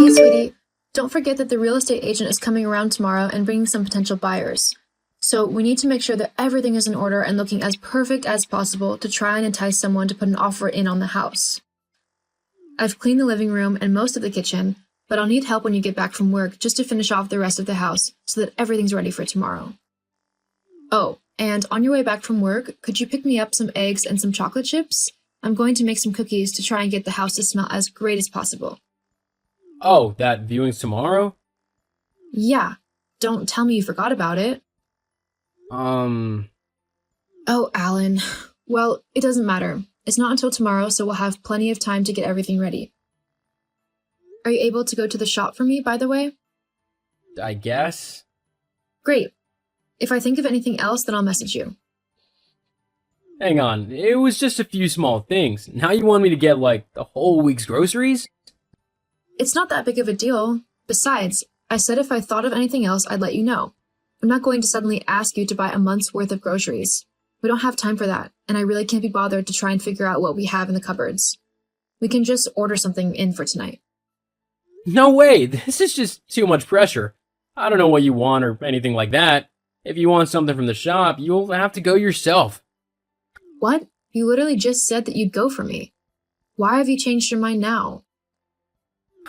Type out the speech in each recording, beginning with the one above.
Hey, sweetie, don't forget that the real estate agent is coming around tomorrow and bringing some potential buyers. So we need to make sure that everything is in order and looking as perfect as possible to try and entice someone to put an offer in on the house. I've cleaned the living room and most of the kitchen, but I'll need help when you get back from work just to finish off the rest of the house so that everything's ready for tomorrow. Oh, and on your way back from work, could you pick me up some eggs and some chocolate chips? I'm going to make some cookies to try and get the house to smell as great as possible. Oh, that viewing's tomorrow? Yeah, don't tell me you forgot about it. Um, Oh, Alan. Well, it doesn't matter. It's not until tomorrow, so we'll have plenty of time to get everything ready. Are you able to go to the shop for me, by the way? I guess? Great. If I think of anything else, then I'll message you. Hang on, it was just a few small things. Now you want me to get, like, the whole week's groceries? It's not that big of a deal. Besides, I said if I thought of anything else, I'd let you know. I'm not going to suddenly ask you to buy a month's worth of groceries. We don't have time for that, and I really can't be bothered to try and figure out what we have in the cupboards. We can just order something in for tonight. No way, this is just too much pressure. I don't know what you want or anything like that. If you want something from the shop, you'll have to go yourself. What? You literally just said that you'd go for me. Why have you changed your mind now?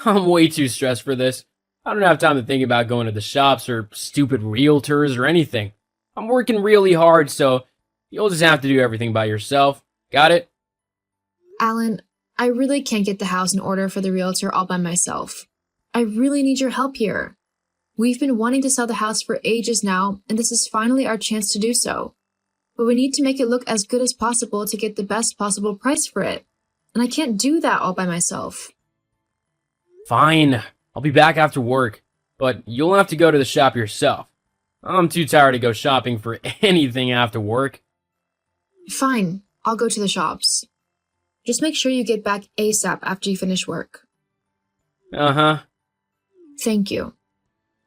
I'm way too stressed for this. I don't have time to think about going to the shops or stupid realtors or anything. I'm working really hard, so you'll just have to do everything by yourself. Got it? Alan, I really can't get the house in order for the realtor all by myself. I really need your help here. We've been wanting to sell the house for ages now, and this is finally our chance to do so. But we need to make it look as good as possible to get the best possible price for it. And I can't do that all by myself. Fine. I'll be back after work, but you'll have to go to the shop yourself. I'm too tired to go shopping for anything after work. Fine, I'll go to the shops. Just make sure you get back ASAP after you finish work. Uh-huh. Thank you.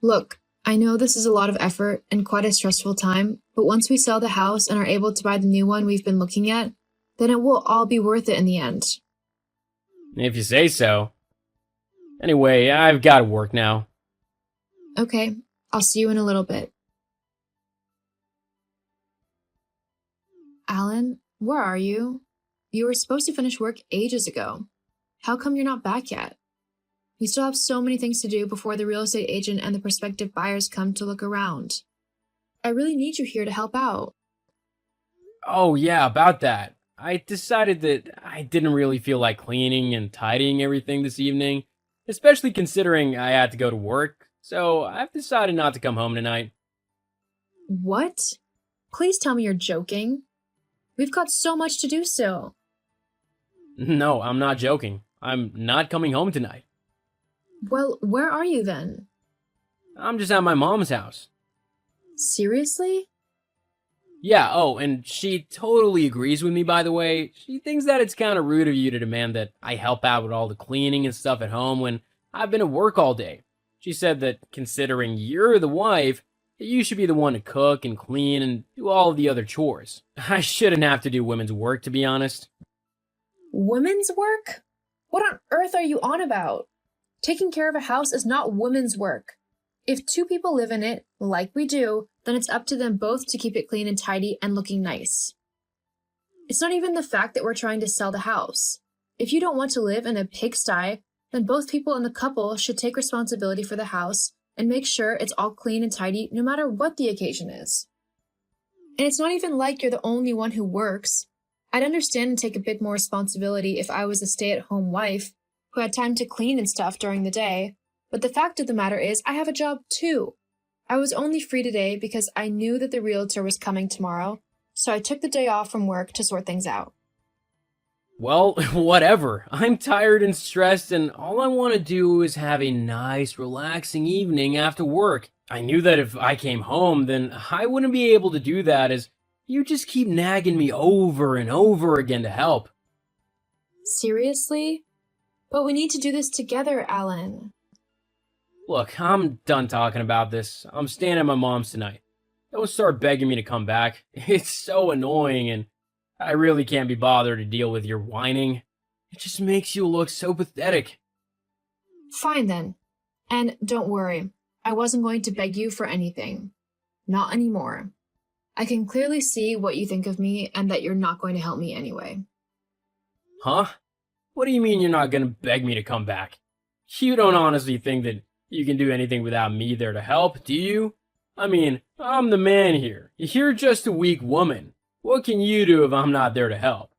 Look, I know this is a lot of effort and quite a stressful time, but once we sell the house and are able to buy the new one we've been looking at, then it will all be worth it in the end. If you say so. Anyway, I've got to work now. Okay, I'll see you in a little bit. Alan, where are you? You were supposed to finish work ages ago. How come you're not back yet? We still have so many things to do before the real estate agent and the prospective buyers come to look around. I really need you here to help out. Oh, yeah, about that. I decided that I didn't really feel like cleaning and tidying everything this evening, especially considering I had to go to work, so I've decided not to come home tonight. What? Please tell me you're joking. We've got so much to do still. No, I'm not joking. I'm not coming home tonight. Well, where are you then? I'm just at my mom's house. Seriously? Yeah, oh, and she totally agrees with me, by the way. She thinks that it's kind of rude of you to demand that I help out with all the cleaning and stuff at home when I've been at work all day. She said that considering you're the wife, that you should be the one to cook and clean and do all of the other chores. I shouldn't have to do women's work, to be honest. Women's work? What on earth are you on about? Taking care of a house is not women's work. If two people live in it, like we do, then it's up to them both to keep it clean and tidy and looking nice. It's not even the fact that we're trying to sell the house. If you don't want to live in a pigsty, then both people in the couple should take responsibility for the house and make sure it's all clean and tidy no matter what the occasion is. And it's not even like you're the only one who works. I'd understand and take a bit more responsibility if I was a stay-at-home wife who had time to clean and stuff during the day, but the fact of the matter is I have a job too. I was only free today because I knew that the realtor was coming tomorrow, so I took the day off from work to sort things out. Well, whatever. I'm tired and stressed, and all I want to do is have a nice, relaxing evening after work. I knew that if I came home, then I wouldn't be able to do that as you just keep nagging me over and over again to help. Seriously? But we need to do this together, Alan. Look, I'm done talking about this. I'm staying at my mom's tonight. Don't start begging me to come back. It's so annoying, and I really can't be bothered to deal with your whining. It just makes you look so pathetic. Fine then. And don't worry, I wasn't going to beg you for anything. Not anymore. I can clearly see what you think of me and that you're not going to help me anyway. Huh? What do you mean you're not gonna beg me to come back? You don't honestly think that you can do anything without me there to help, do you? I mean, I'm the man here. You're just a weak woman. What can you do if I'm not there to help?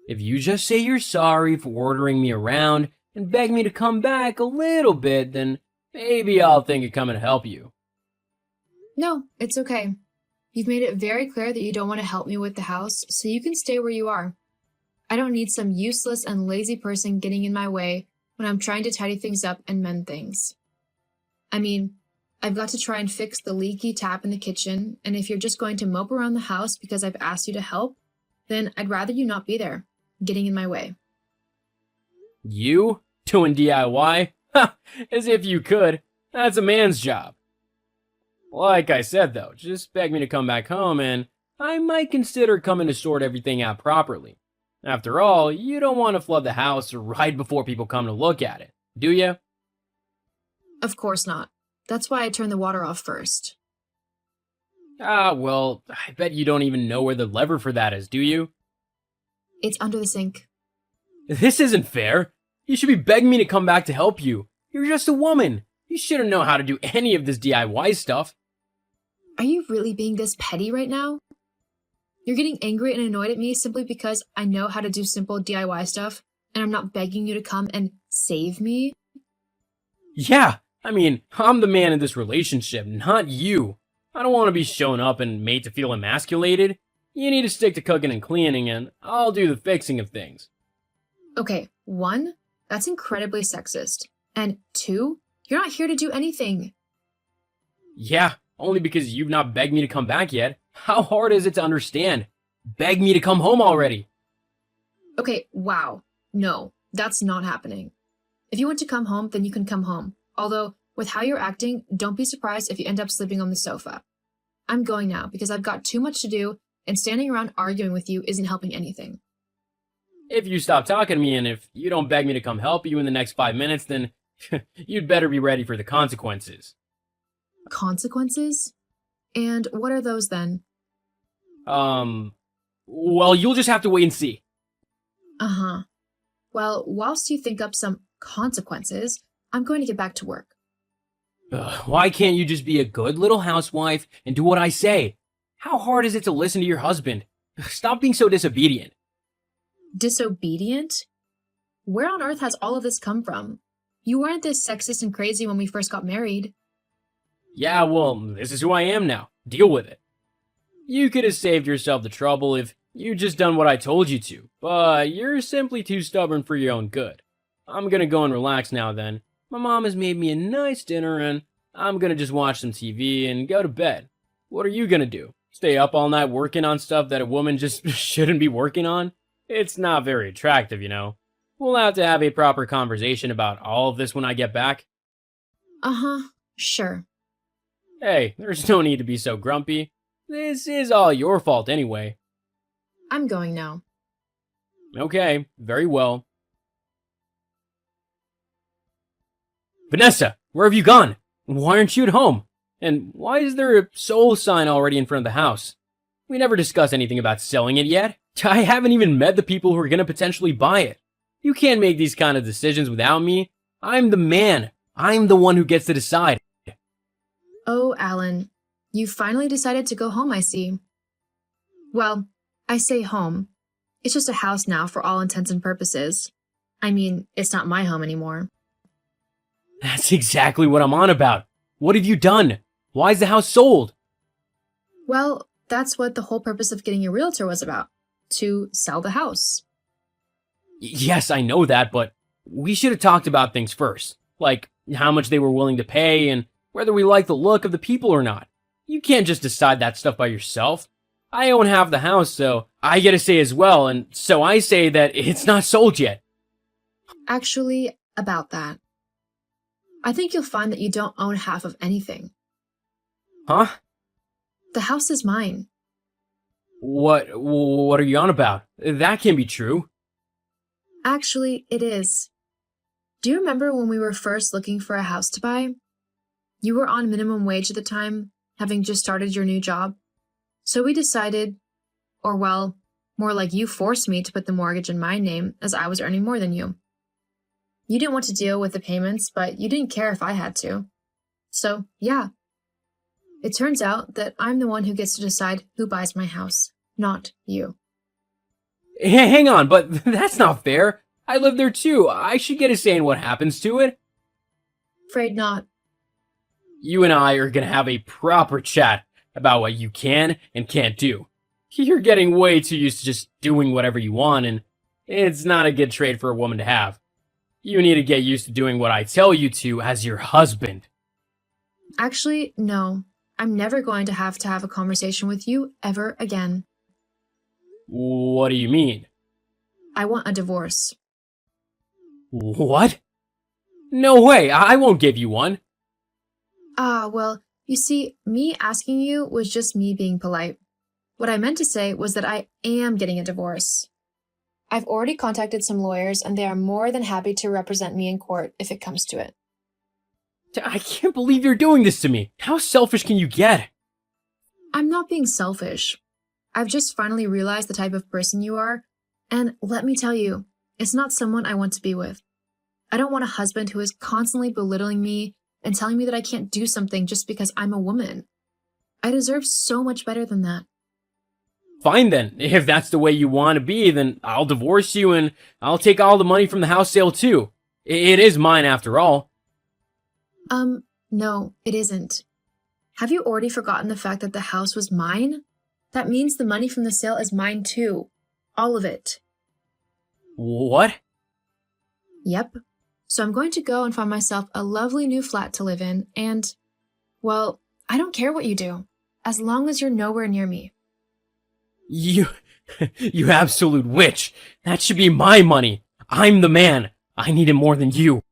If you just say you're sorry for ordering me around and beg me to come back a little bit, then maybe I'll think of coming to help you. No, it's okay. You've made it very clear that you don't want to help me with the house, so you can stay where you are. I don't need some useless and lazy person getting in my way when I'm trying to tidy things up and mend things. I mean, I've got to try and fix the leaky tap in the kitchen, and if you're just going to mope around the house because I've asked you to help, then I'd rather you not be there, getting in my way. You? Doing DIY? Ha! As if you could. That's a man's job. Like I said though, just beg me to come back home and I might consider coming to sort everything out properly. After all, you don't want to flood the house right before people come to look at it, do you? Of course not. That's why I turned the water off first. Ah, well, I bet you don't even know where the lever for that is, do you? It's under the sink. This isn't fair. You should be begging me to come back to help you. You're just a woman. You shouldn't know how to do any of this DIY stuff. Are you really being this petty right now? You're getting angry and annoyed at me simply because I know how to do simple DIY stuff, and I'm not begging you to come and save me? Yeah, I mean, I'm the man in this relationship, not you. I don't want to be shown up and made to feel emasculated. You need to stick to cooking and cleaning, and I'll do the fixing of things. Okay, 1, that's incredibly sexist. And 2, you're not here to do anything. Yeah, only because you've not begged me to come back yet. How hard is it to understand? Beg me to come home already. Okay, wow. No, that's not happening. If you want to come home, then you can come home. Although, with how you're acting, don't be surprised if you end up sleeping on the sofa. I'm going now because I've got too much to do, and standing around arguing with you isn't helping anything. If you stop talking to me and if you don't beg me to come help you in the next 5 minutes, then you'd better be ready for the consequences. Consequences? And what are those then? Well, you'll just have to wait and see. Uh-huh. Well, whilst you think up some consequences, I'm going to get back to work. Why can't you just be a good little housewife and do what I say? How hard is it to listen to your husband? Stop being so disobedient. Disobedient? Where on earth has all of this come from? You weren't this sexist and crazy when we first got married. Yeah, well, this is who I am now. Deal with it. You could have saved yourself the trouble if you just done what I told you to, but you're simply too stubborn for your own good. I'm gonna go and relax now then. My mom has made me a nice dinner and I'm gonna just watch some TV and go to bed. What are you gonna do? Stay up all night working on stuff that a woman just shouldn't be working on? It's not very attractive, you know. We'll have to have a proper conversation about all of this when I get back. Uh-huh, sure. Hey, there's no need to be so grumpy. This is all your fault anyway. I'm going now. Okay, very well. Vanessa, where have you gone? Why aren't you at home? And why is there a soul sign already in front of the house? We never discussed anything about selling it yet. I haven't even met the people who are going to potentially buy it. You can't make these kind of decisions without me. I'm the man. I'm the one who gets to decide. Oh, Alan, you finally decided to go home, I see. Well, I say home. It's just a house now for all intents and purposes. I mean, it's not my home anymore. That's exactly what I'm on about. What have you done? Why is the house sold? Well, that's what the whole purpose of getting a realtor was about. To sell the house. Yes, I know that, but we should have talked about things first. Like how much they were willing to pay and whether we like the look of the people or not. You can't just decide that stuff by yourself. I own half the house, so I get a say as well, and so I say that it's not sold yet. Actually, about that. I think you'll find that you don't own half of anything. Huh? The house is mine. What are you on about? That can't be true. Actually, it is. Do you remember when we were first looking for a house to buy? You were on minimum wage at the time, having just started your new job. So we decided, or well, more like you forced me to put the mortgage in my name as I was earning more than you. You didn't want to deal with the payments, but you didn't care if I had to. So, yeah. It turns out that I'm the one who gets to decide who buys my house, not you. Hang on, but that's not fair. I live there too. I should get a say in what happens to it. Afraid not. You and I are gonna have a proper chat about what you can and can't do. You're getting way too used to just doing whatever you want, and it's not a good trait for a woman to have. You need to get used to doing what I tell you to as your husband. Actually, no. I'm never going to have a conversation with you ever again. What do you mean? I want a divorce. What? No way, I won't give you one. Well, you see, me asking you was just me being polite. What I meant to say was that I am getting a divorce. I've already contacted some lawyers, and they are more than happy to represent me in court if it comes to it. I can't believe you're doing this to me. How selfish can you get? I'm not being selfish. I've just finally realized the type of person you are, and let me tell you, it's not someone I want to be with. I don't want a husband who is constantly belittling me and telling me that I can't do something just because I'm a woman. I deserve so much better than that. Fine then. If that's the way you want to be, then I'll divorce you and I'll take all the money from the house sale too. It is mine after all. No, it isn't. Have you already forgotten the fact that the house was mine? That means the money from the sale is mine too. All of it. What? Yep. So I'm going to go and find myself a lovely new flat to live in and, well, I don't care what you do, as long as you're nowhere near me. You absolute witch. That should be my money. I'm the man. I need it more than you.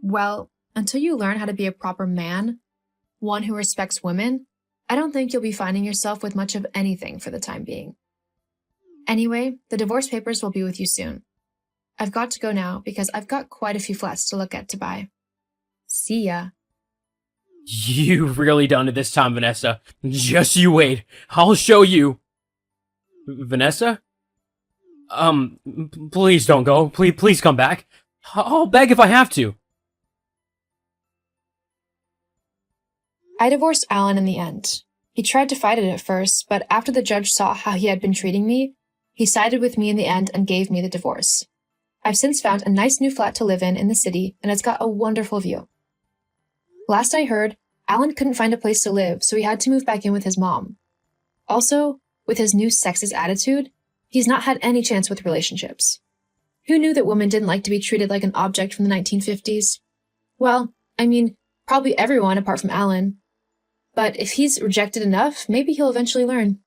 Well, until you learn how to be a proper man, one who respects women, I don't think you'll be finding yourself with much of anything for the time being. Anyway, the divorce papers will be with you soon. I've got to go now because I've got quite a few flats to look at to buy. See ya. You've really done it this time, Vanessa. Just you wait. I'll show you. Vanessa? Please don't go. Please come back. I'll beg if I have to. I divorced Alan in the end. He tried to fight it at first, but after the judge saw how he had been treating me, he sided with me in the end and gave me the divorce. I've since found a nice new flat to live in the city, and it's got a wonderful view. Last I heard, Alan couldn't find a place to live, so he had to move back in with his mom. Also, with his new sexist attitude, he's not had any chance with relationships. Who knew that women didn't like to be treated like an object from the 1950s? Well, I mean, probably everyone apart from Alan. But if he's rejected enough, maybe he'll eventually learn.